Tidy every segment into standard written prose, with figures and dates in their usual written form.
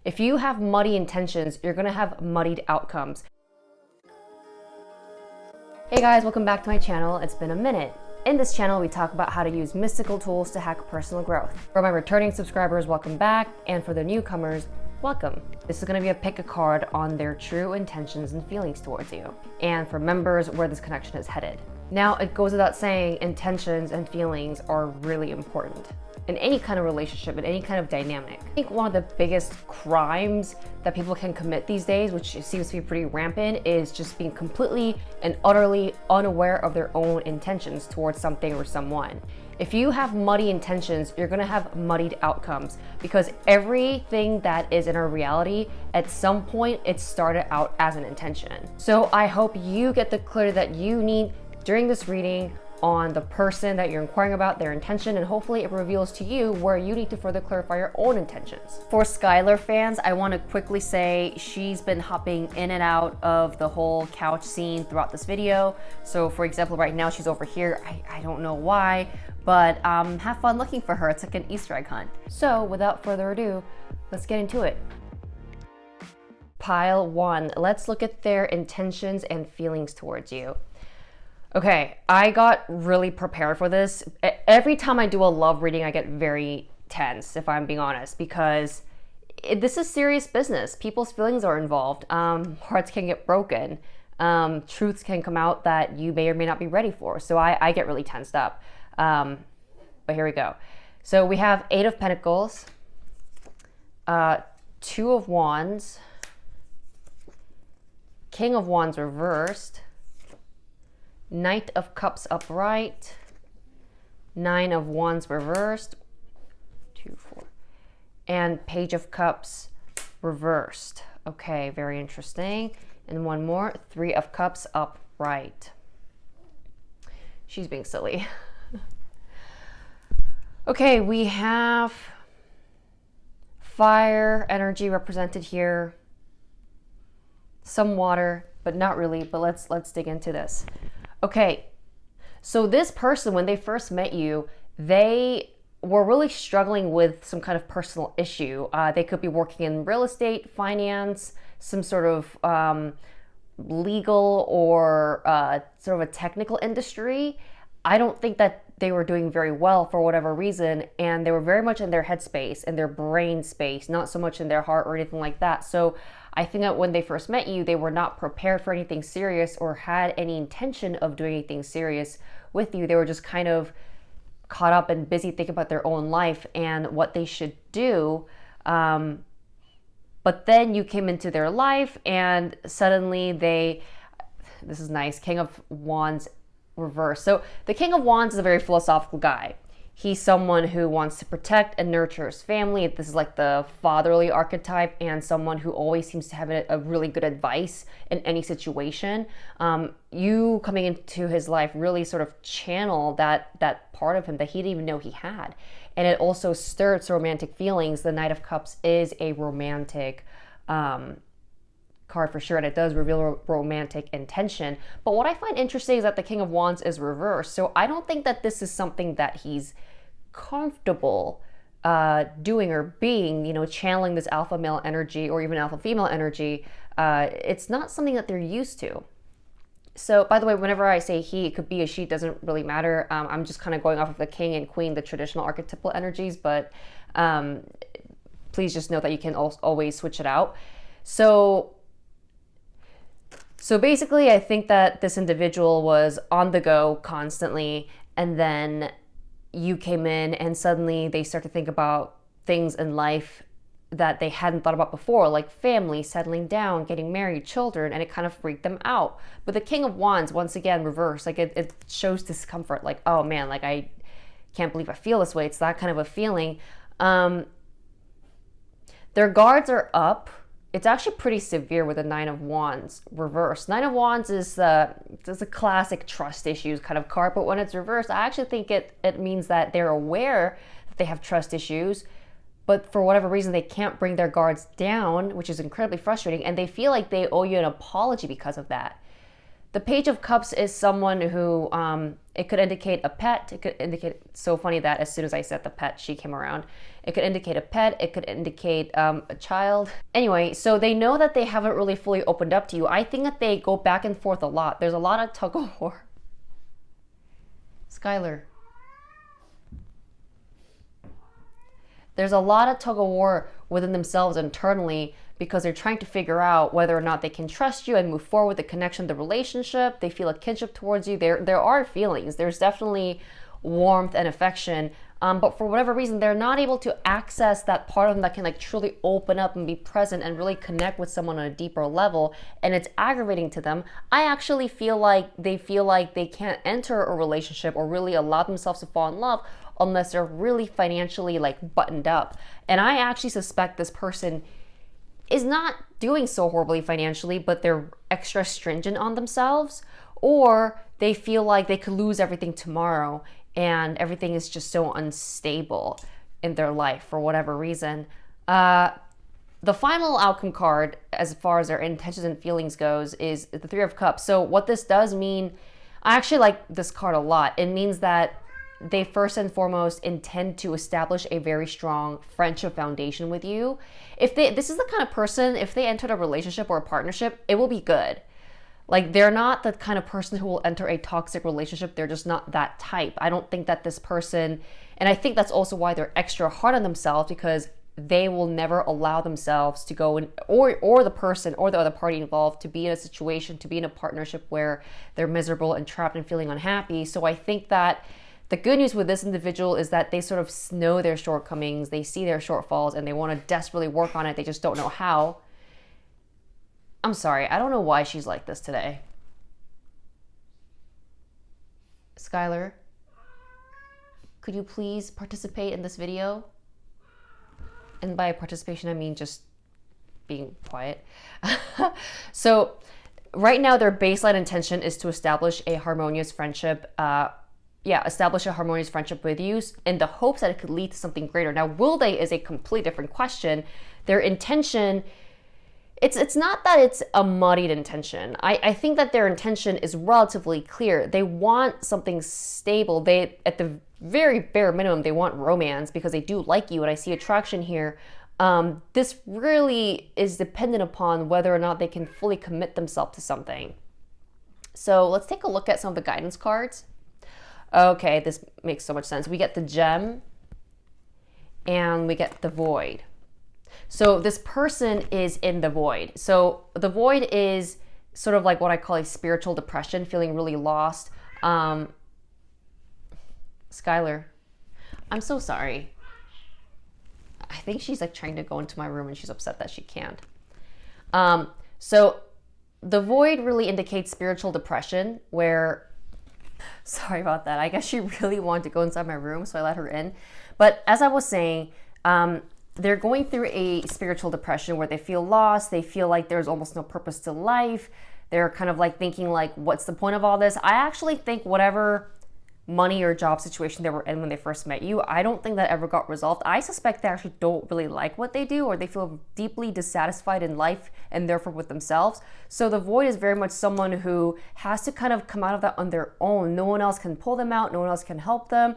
If you have muddy intentions, you're gonna have muddied outcomes. Hey guys, welcome back to my channel. It's been a minute. In this channel, we talk about how to use mystical tools to hack personal growth. For my returning subscribers, welcome back. And for the newcomers, welcome. This is gonna be a pick a card on their true intentions and feelings towards you. And for members, where this connection is headed. Now, it goes without saying, intentions and feelings are really important in any kind of relationship, in any kind of dynamic. I think one of the biggest crimes that people can commit these days, which seems to be pretty rampant, is just being completely and utterly unaware of their own intentions towards something or someone. If you have muddy intentions, you're gonna have muddied outcomes, because everything that is in our reality, at some point, it started out as an intention. So I hope you get the clarity that you need during this reading on the person that you're inquiring about, their intention, and hopefully it reveals to you where you need to further clarify your own intentions. For Skylar fans, I want to quickly say she's been hopping in and out of the whole couch scene throughout this video. So for example, right now she's over here. I don't know why, but have fun looking for her. It's like an Easter egg hunt. So without further ado, let's get into it. Pile 1, let's look at their intentions and feelings towards you. Okay, I got really prepared for this. Every time I do a love reading, I get very tense, if I'm being honest, because this is serious business. People's feelings are involved. Hearts can get broken. Truths can come out that you may or may not be ready for. So I get really tensed up. But here we go. So we have 8 of Pentacles, 2 of Wands, King of Wands reversed, Knight of Cups upright, 9 of Wands reversed, 2, 4, and Page of Cups reversed. Okay, very interesting. And one more, 3 of Cups upright. She's being silly. Okay, we have fire energy represented here, some water, but not really. But let's dig into this. Okay, so this person, when they first met you, they were really struggling with some kind of personal issue. They could be working in real estate, finance, some sort of legal or sort of a technical industry. I don't think that they were doing very well for whatever reason, and they were very much in their headspace and their brain space, not so much in their heart or anything like that. So I think that when they first met you, they were not prepared for anything serious or had any intention of doing anything serious with you. They were just kind of caught up and busy thinking about their own life and what they should do. But then you came into their life and suddenly this is nice, King of Wands reverse. So the King of Wands is a very philosophical guy. He's someone who wants to protect and nurture his family. This is like the fatherly archetype, and someone who always seems to have a really good advice in any situation. You coming into his life really sort of channel that part of him that he didn't even know he had. And it also stirs romantic feelings. The Knight of Cups is a romantic card for sure, and it does reveal romantic intention. But what I find interesting is that the King of Wands is reversed. So I don't think that this is something that he's comfortable doing or being, channeling this alpha male energy or even alpha female energy. It's not something that they're used to. So by the way, whenever I say he, it could be a she, it doesn't really matter. I'm just kind of going off of the king and queen, the traditional archetypal energies, but please just know that you can always switch it out. So basically, I think that this individual was on the go constantly, and then you came in and suddenly they start to think about things in life that they hadn't thought about before, like family, settling down, getting married, children, and it kind of freaked them out. But the King of Wands, once again, reversed, like it shows discomfort, like, oh man, like I can't believe I feel this way. It's that kind of a feeling. Their guards are up. It's actually pretty severe with the 9 of Wands reversed. 9 of Wands is a classic trust issues kind of card, but when it's reversed, I actually think it means that they're aware that they have trust issues, but for whatever reason, they can't bring their guards down, which is incredibly frustrating, and they feel like they owe you an apology because of that. The Page of Cups is someone who, it could indicate a pet. It could indicate, so funny that as soon as I said the pet, she came around. It could indicate a pet. It could indicate a child. Anyway, so they know that they haven't really fully opened up to you. I think that they go back and forth a lot. There's a lot of tug of war. Skylar. There's a lot of tug of war within themselves internally because they're trying to figure out whether or not they can trust you and move forward with the connection, the relationship. They feel a kinship towards you. There are feelings. There's definitely warmth and affection. But for whatever reason, they're not able to access that part of them that can like truly open up and be present and really connect with someone on a deeper level. And it's aggravating to them. I actually feel like they can't enter a relationship or really allow themselves to fall in love unless they're really financially like buttoned up. And I actually suspect this person is not doing so horribly financially, but they're extra stringent on themselves, or they feel like they could lose everything tomorrow and everything is just so unstable in their life for whatever reason. The final outcome card, as far as their intentions and feelings goes, is the Three of Cups. So what this does mean, I actually like this card a lot. It means that they first and foremost intend to establish a very strong friendship foundation with you. This is the kind of person, if they entered a relationship or a partnership, it will be good. Like, they're not the kind of person who will enter a toxic relationship. They're just not that type. I don't think that this person, and I think that's also why they're extra hard on themselves, because they will never allow themselves to go in, or the person or the other party involved to be in a situation, to be in a partnership where they're miserable and trapped and feeling unhappy. So I think that the good news with this individual is that they sort of know their shortcomings, they see their shortfalls, and they want to desperately work on it. They just don't know how. I'm sorry, I don't know why she's like this today. Skylar, could you please participate in this video? And by participation, I mean just being quiet. So right now, their baseline intention is to establish a harmonious friendship. Establish a harmonious friendship with you in the hopes that it could lead to something greater. Now, will they is a completely different question. Their intention, it's not that it's a muddied intention. I think that their intention is relatively clear. They want something stable. They, at the very bare minimum, they want romance because they do like you, and I see attraction here. This really is dependent upon whether or not they can fully commit themselves to something. So let's take a look at some of the guidance cards. Okay, this makes so much sense. We get the Gem and we get the Void. So this person is in the void. So the void is sort of like what I call a spiritual depression, feeling really lost. Skylar, I'm so sorry. I think she's like trying to go into my room and she's upset that she can't. So the void really indicates spiritual depression, where, sorry about that. I guess she really wanted to go inside my room, so I let her in. But as I was saying, they're going through a spiritual depression where they feel lost. They feel like there's almost no purpose to life. They're kind of like thinking like, what's the point of all this? I actually think whatever money or job situation they were in when they first met you, I don't think that ever got resolved. I suspect they actually don't really like what they do, or they feel deeply dissatisfied in life and therefore with themselves. So the void is very much someone who has to kind of come out of that on their own. No one else can pull them out. No one else can help them.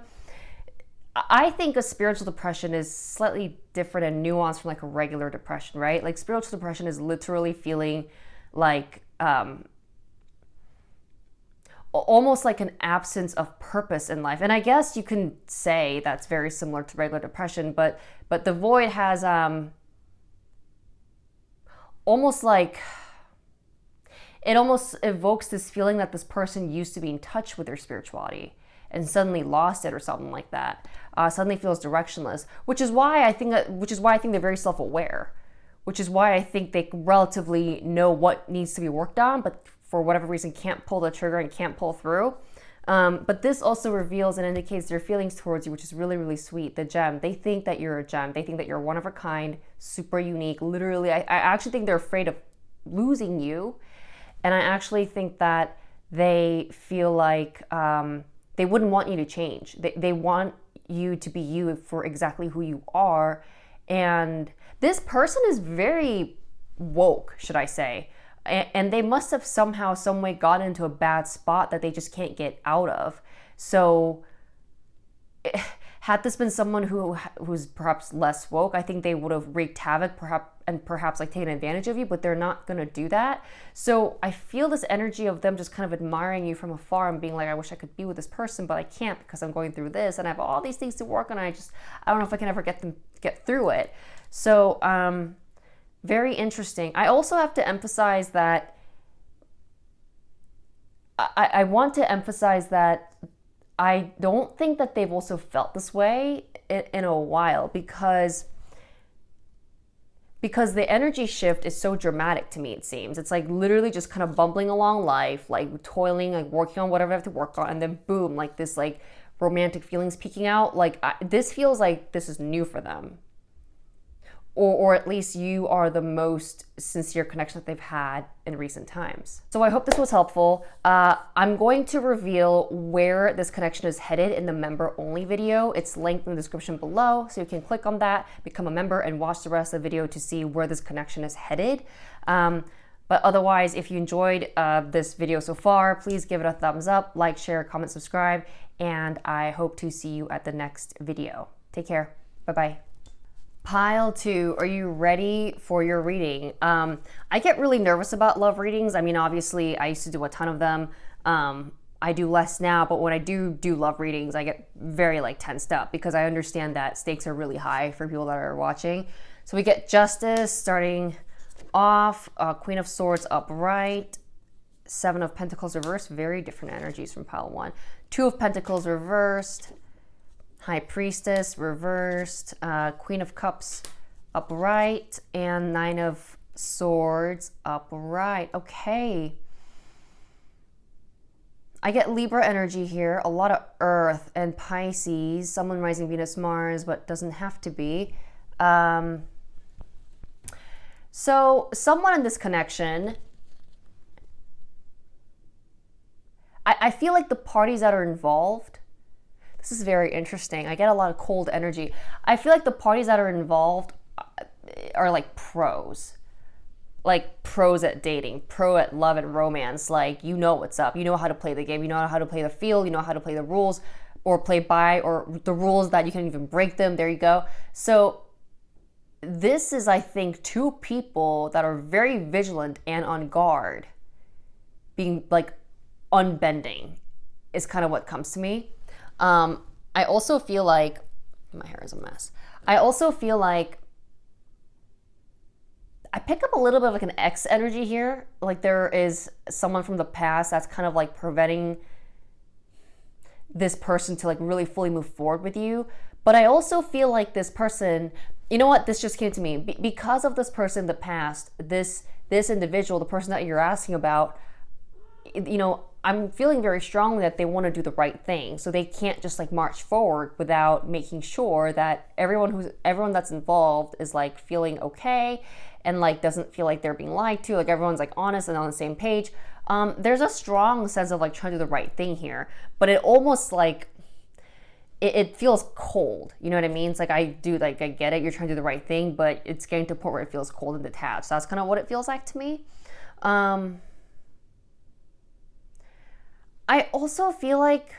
I think a spiritual depression is slightly different and nuanced from like a regular depression, right? Like spiritual depression is literally feeling like almost like an absence of purpose in life. And I guess you can say that's very similar to regular depression, but the void has almost like, it almost evokes this feeling that this person used to be in touch with their spirituality and suddenly lost it or something like that. Suddenly feels directionless, which is why I think they're very self-aware, which is why I think they relatively know what needs to be worked on, but for whatever reason can't pull the trigger and can't pull through. But this also reveals and indicates their feelings towards you, which is really, really sweet. The Gem, they think that you're a gem. They think that you're one of a kind, super unique. Literally, I actually think they're afraid of losing you. And I actually think that they feel like they wouldn't want you to change. They want you to be you for exactly who you are. And this person is very woke, should I say. And they must have somehow, some way gotten into a bad spot that they just can't get out of. So had this been someone who's perhaps less woke, I think they would have wreaked havoc, perhaps like taken advantage of you, but they're not gonna do that. So I feel this energy of them just kind of admiring you from afar and being like, I wish I could be with this person, but I can't because I'm going through this and I have all these things to work on. I don't know if I can ever get through it. So very interesting. I also have to emphasize that I want to emphasize that I don't think that they've also felt this way in a while, because the energy shift is so dramatic to me, it seems. It's like literally just kind of bumbling along life, like toiling, like working on whatever I have to work on, and then boom, like this like romantic feelings peeking out. Like this feels like this is new for them. Or at least you are the most sincere connection that they've had in recent times. So I hope this was helpful. I'm going to reveal where this connection is headed in the member only video. It's linked in the description below, so you can click on that, become a member, and watch the rest of the video to see where this connection is headed. But otherwise, if you enjoyed this video so far, please give it a thumbs up, like, share, comment, subscribe, and I hope to see you at the next video. Take care. Bye-bye. Pile 2, are you ready for your reading? I get really nervous about love readings. I mean, obviously, I used to do a ton of them. I do less now, but when I do love readings, I get very like tensed up because I understand that stakes are really high for people that are watching. So we get Justice starting off, Queen of Swords upright, Seven of Pentacles reversed, very different energies from pile 1. Two of Pentacles reversed, High Priestess reversed, Queen of Cups upright, and Nine of Swords upright. Okay. I get Libra energy here, a lot of Earth and Pisces, Sun, rising Venus, Mars, but doesn't have to be. So someone in this connection, I feel like the parties that are involved, this is very interesting. I get a lot of cold energy. I feel like the parties that are involved are like pros at dating, pro at love and romance. Like, you know what's up. You know how to play the game. You know how to play the field. You know how to play the rules or play by, or the rules that you can even break them. There you go. So this is, I think, two people that are very vigilant and on guard, being like unbending is kind of what comes to me. I also feel like, my hair is a mess. I also feel like I pick up a little bit of like an ex energy here. Like there is someone from the past that's kind of like preventing this person to like really fully move forward with you. But I also feel like this person, you know what, this just came to me. Because of this person in the past, this individual, the person that you're asking about, you know, I'm feeling very strongly that they want to do the right thing. So they can't just like march forward without making sure that everyone that's involved is like feeling okay and like doesn't feel like they're being lied to. Like everyone's like honest and on the same page. There's a strong sense of like trying to do the right thing here, but it almost like it feels cold. You know what I mean? It's like I get it. You're trying to do the right thing, but it's getting to a point where it feels cold and detached. So that's kind of what it feels like to me. I also feel like,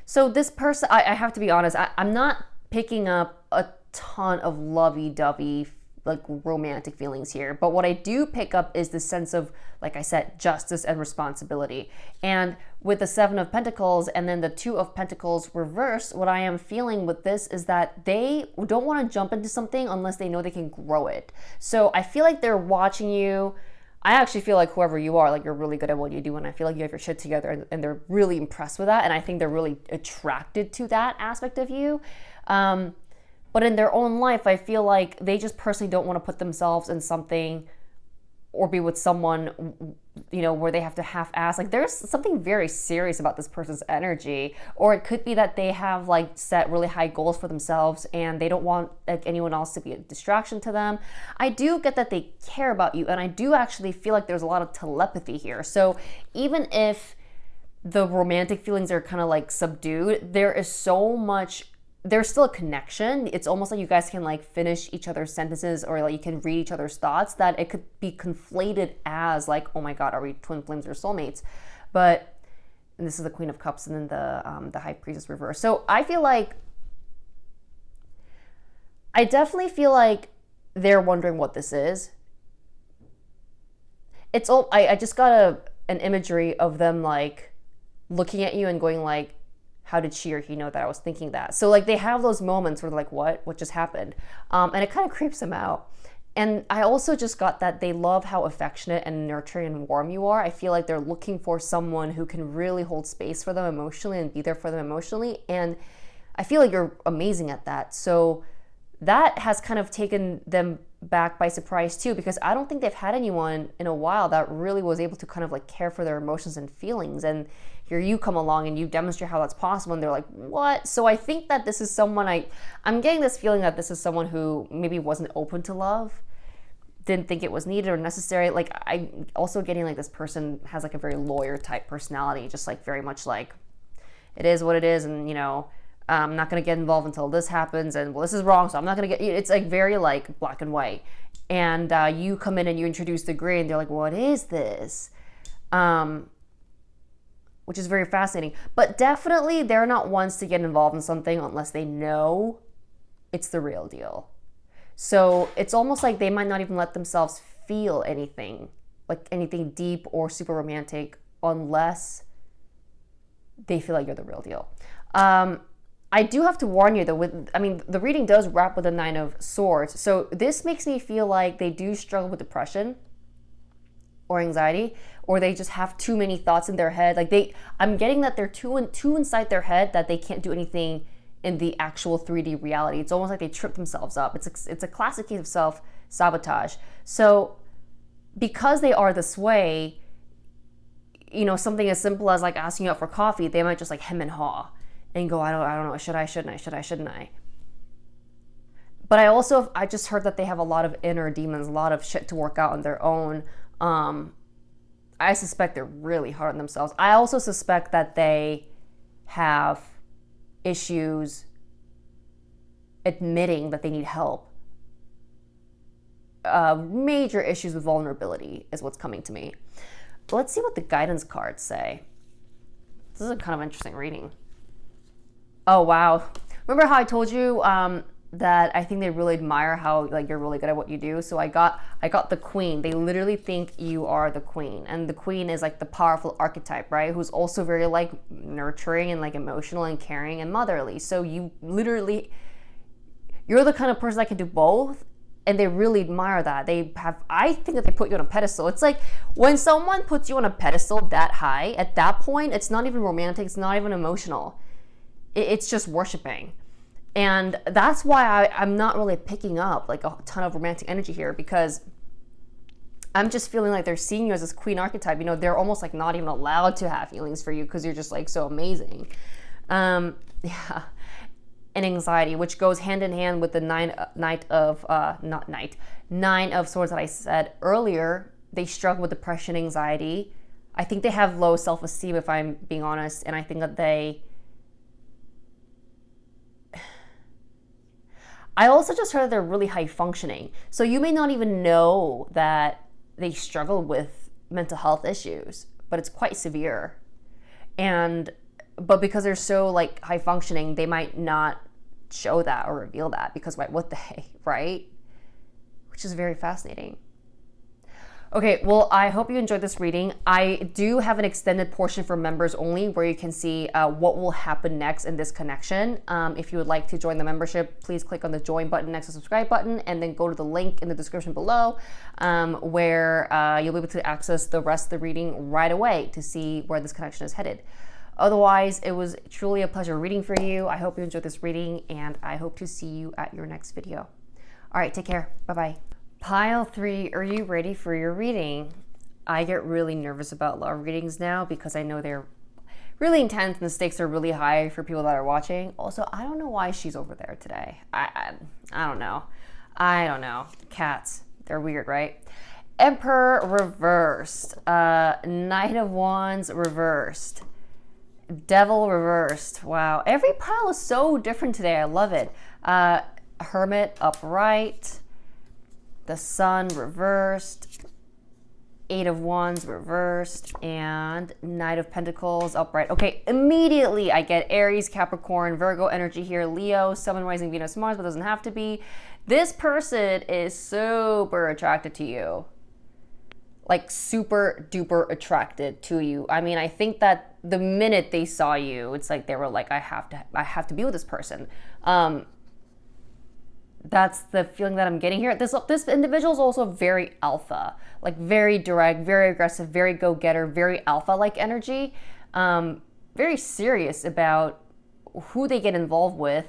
so this person, I have to be honest, I'm not picking up a ton of lovey-dovey, like romantic feelings here. But what I do pick up is the sense of, like I said, justice and responsibility. And with the Seven of Pentacles and then the Two of Pentacles reversed, what I am feeling with this is that they don't want to jump into something unless they know they can grow it. So I feel like they're watching you. I actually feel like whoever you are, like you're really good at what you do, and I feel like you have your shit together, and they're really impressed with that, and I think they're really attracted to that aspect of you. But in their own life, I feel like they just personally don't want to put themselves in something or be with someone, you know, where they have to half-ass. Like there's something very serious about this person's energy, or it could be that they have like set really high goals for themselves and they don't want like anyone else to be a distraction to them. I do get that they care about you, and I do actually feel like there's a lot of telepathy here. So even if the romantic feelings are kind of like subdued, there is so much there's still a connection. It's almost like you guys can like finish each other's sentences, or like you can read each other's thoughts, that it could be conflated as like, oh my God, are we twin flames or soulmates? But, and this is the Queen of Cups and then the High Priestess reverse. So I definitely feel like they're wondering what this is. It's all, I just got an imagery of them like looking at you and going like, how did she or he know that I was thinking that? So like they have those moments where they're like, what just happened? And it kind of creeps them out. And I also just got that they love how affectionate and nurturing and warm you are. I feel like they're looking for someone who can really hold space for them emotionally and be there for them emotionally. And I feel like you're amazing at that. So that has kind of taken them back by surprise too, because I don't think they've had anyone in a while that really was able to kind of like care for their emotions and feelings. And here you come along and you demonstrate how that's possible, and they're like, what? So I think that this is someone, I'm getting this feeling that this is someone who maybe wasn't open to love, didn't think it was needed or necessary. Like I'm also getting like this person has like a very lawyer type personality, just like very much like it is what it is, and you know, I'm not going to get involved until this happens, and well, this is wrong, so I'm not going to get, it's like very like black and white. And you come in and you introduce the gray and they're like, what is this? Which is very fascinating. But definitely they're not ones to get involved in something unless they know it's the real deal. So it's almost like they might not even let themselves feel anything, like anything deep or super romantic, unless they feel like you're the real deal. I do have to warn you though, the reading does wrap with the 9 of Swords. So this makes me feel like they do struggle with depression or anxiety, or they just have too many thoughts in their head. Like I'm getting that they're too inside their head that they can't do anything in the actual 3D reality. It's almost like they trip themselves up. It's a classic case of self-sabotage. So because they are this way, you know, something as simple as like asking you out for coffee, they might just like hem and haw and go, I don't know, shouldn't I? But I just heard that they have a lot of inner demons, a lot of shit to work out on their own. I suspect they're really hard on themselves. I also suspect that they have issues admitting that they need help. Major issues with vulnerability is what's coming to me. But let's see what the guidance cards say. This is a kind of interesting reading. Oh, wow. Remember how I told you that I think they really admire how like you're really good at what you do? So I got the Queen. They literally think you are the Queen. And the Queen is like the powerful archetype, right? Who's also very like nurturing and like emotional and caring and motherly. So you're the kind of person that can do both. And they really admire that. I think that they put you on a pedestal. It's like when someone puts you on a pedestal that high, at that point, it's not even romantic, it's not even emotional. It's just worshiping. And that's why I'm not really picking up like a ton of romantic energy here, because I'm just feeling like they're seeing you as this Queen archetype. You know, they're almost like not even allowed to have feelings for you because you're just like so amazing. Yeah. And anxiety, which goes hand in hand with the Nine of Swords that I said earlier. They struggle with depression, anxiety. I think they have low self-esteem, if I'm being honest, and I think that I also just heard that they're really high functioning. So you may not even know that they struggle with mental health issues, but it's quite severe. But because they're so like high functioning, they might not show that or reveal that, because what the heck, right? Which is very fascinating. Okay, well, I hope you enjoyed this reading. I do have an extended portion for members only where you can see what will happen next in this connection. If you would like to join the membership, please click on the join button next to the subscribe button, and then go to the link in the description below where you'll be able to access the rest of the reading right away to see where this connection is headed. Otherwise, it was truly a pleasure reading for you. I hope you enjoyed this reading, and I hope to see you at your next video. All right, take care. Bye-bye. Pile 3, are you ready for your reading? I get really nervous about love readings now because I know they're really intense and the stakes are really high for people that are watching. Also, I don't know why she's over there today. I don't know. I don't know. Cats, they're weird, right? Emperor reversed. Knight of Wands reversed. Devil reversed. Wow. Every pile is so different today. I love it. Hermit upright. The Sun reversed. Eight of Wands reversed. And Knight of Pentacles upright. Okay, immediately I get Aries, Capricorn, Virgo energy here. Leo, Sun, Rising, Venus, Mars, but doesn't have to be. This person is super attracted to you. Like super duper attracted to you. I mean, I think that the minute they saw you, it's like they were like, I have to be with this person. That's the feeling that I'm getting here. This individual is also very alpha, like very direct, very aggressive, very go-getter, very alpha-like energy. Very serious about who they get involved with.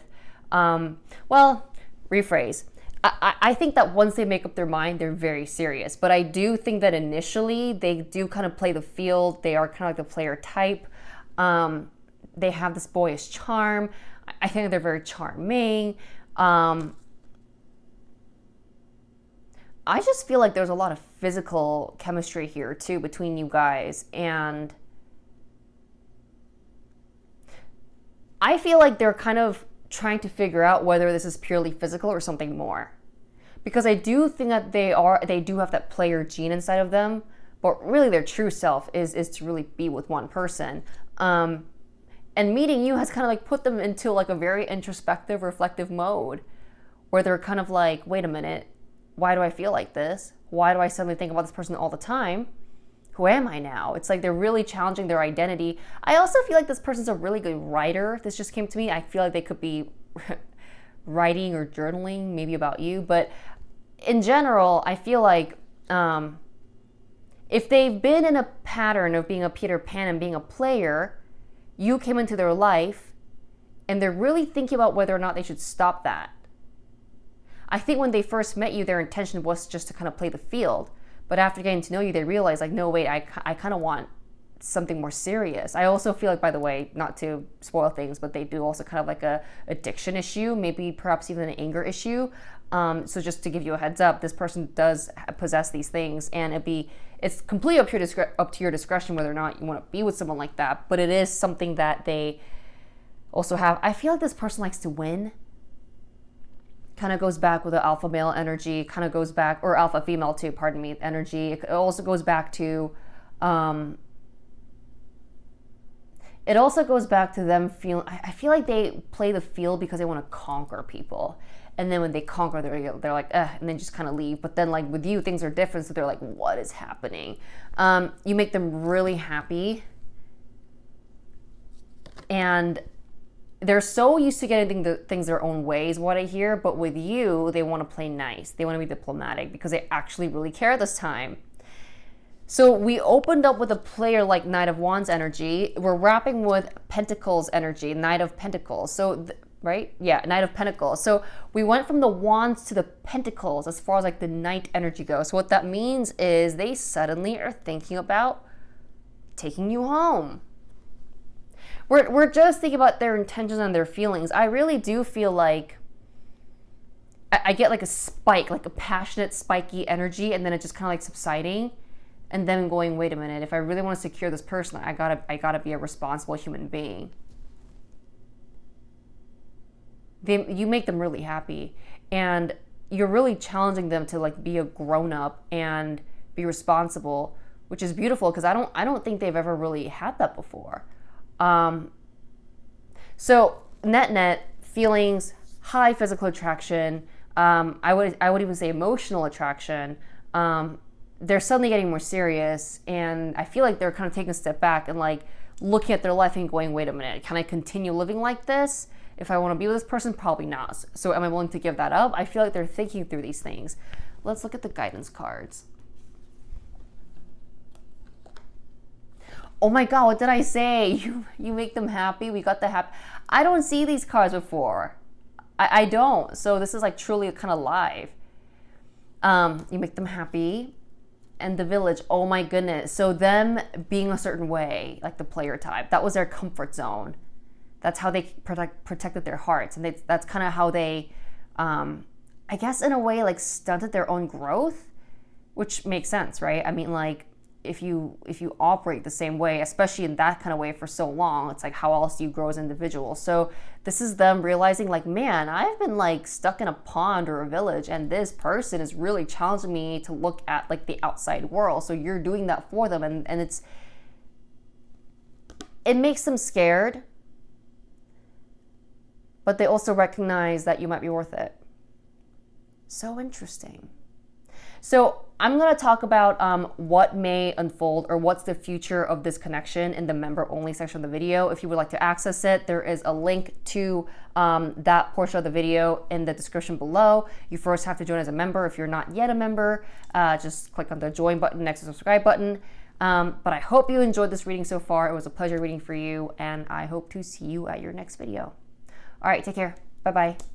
Well, rephrase. I think that once they make up their mind, they're very serious. But I do think that initially they do kind of play the field. They are kind of like the player type. They have this boyish charm. I think they're very charming. I just feel like there's a lot of physical chemistry here too between you guys. And I feel like they're kind of trying to figure out whether this is purely physical or something more. Because I do think that they do have that player gene inside of them, but really their true self is to really be with one person. And meeting you has kind of like put them into like a very introspective, reflective mode where they're kind of like, wait a minute, why do I feel like this? Why do I suddenly think about this person all the time? Who am I now? It's like they're really challenging their identity. I also feel like this person's a really good writer. This just came to me. I feel like they could be writing or journaling, maybe about you. But in general, I feel like if they've been in a pattern of being a Peter Pan and being a player, you came into their life and they're really thinking about whether or not they should stop that. I think when they first met you, their intention was just to kind of play the field. But after getting to know you, they realize like, no, wait, I kind of want something more serious. I also feel like, by the way, not to spoil things, but they do also kind of like a addiction issue, maybe perhaps even an anger issue. So just to give you a heads up, this person does possess these things, and it's completely up to your discretion whether or not you want to be with someone like that. But it is something that they also have. I feel like this person likes to win. Kind of goes back with the alpha male energy, kind of goes back, or alpha female too, pardon me, energy. It also goes back to, them feeling, I feel like they play the field because they want to conquer people. And then when they conquer, they're like, and then just kind of leave. But then like with you, things are different. So they're like, what is happening? You make them really happy. And they're so used to getting things their own way is what I hear, but with you, they want to play nice. They want to be diplomatic because they actually really care this time. So we opened up with a player like Knight of Wands energy. We're wrapping with Pentacles energy, Knight of Pentacles. So, right? Yeah, Knight of Pentacles. So we went from the Wands to the Pentacles as far as like the Knight energy goes. So what that means is they suddenly are thinking about taking you home. We're just thinking about their intentions and their feelings. I really do feel like I get like a spike, like a passionate, spiky energy, and then it just kind of like subsiding, and then going, wait a minute, if I really want to secure this person, I gotta be a responsible human being. You make them really happy, and you're really challenging them to like be a grown-up and be responsible, which is beautiful because I don't think they've ever really had that before. So net feelings, high physical attraction. I would even say emotional attraction. They're suddenly getting more serious, and I feel like they're kind of taking a step back and like looking at their life and going, wait a minute, can I continue living like this? If I want to be with this person, probably not. So am I willing to give that up? I feel like they're thinking through these things. Let's look at the guidance cards. Oh my God, what did I say? You make them happy. We got the happy. I don't see these cards before. I don't. So this is like truly kind of live. You make them happy. And the Village, oh my goodness. So them being a certain way, like the player type, that was their comfort zone. That's how they protected their hearts. And that's kind of how they, I guess in a way, like stunted their own growth, which makes sense, right? I mean, like, if you operate the same way, especially in that kind of way for so long, it's like, how else do you grow as an individual? So this is them realizing like, man, I've been like stuck in a pond or a village, and this person is really challenging me to look at like the outside world. So you're doing that for them, and it makes them scared, but they also recognize that you might be worth it. So interesting. So I'm going to talk about what may unfold, or what's the future of this connection, in the member only section of the video. If you would like to access it, there is a link to that portion of the video in the description below. You first have to join as a member. If you're not yet a member, just click on the join button next to the subscribe button. But I hope you enjoyed this reading so far. It was a pleasure reading for you, and I hope to see you at your next video. All right, take care. Bye-bye.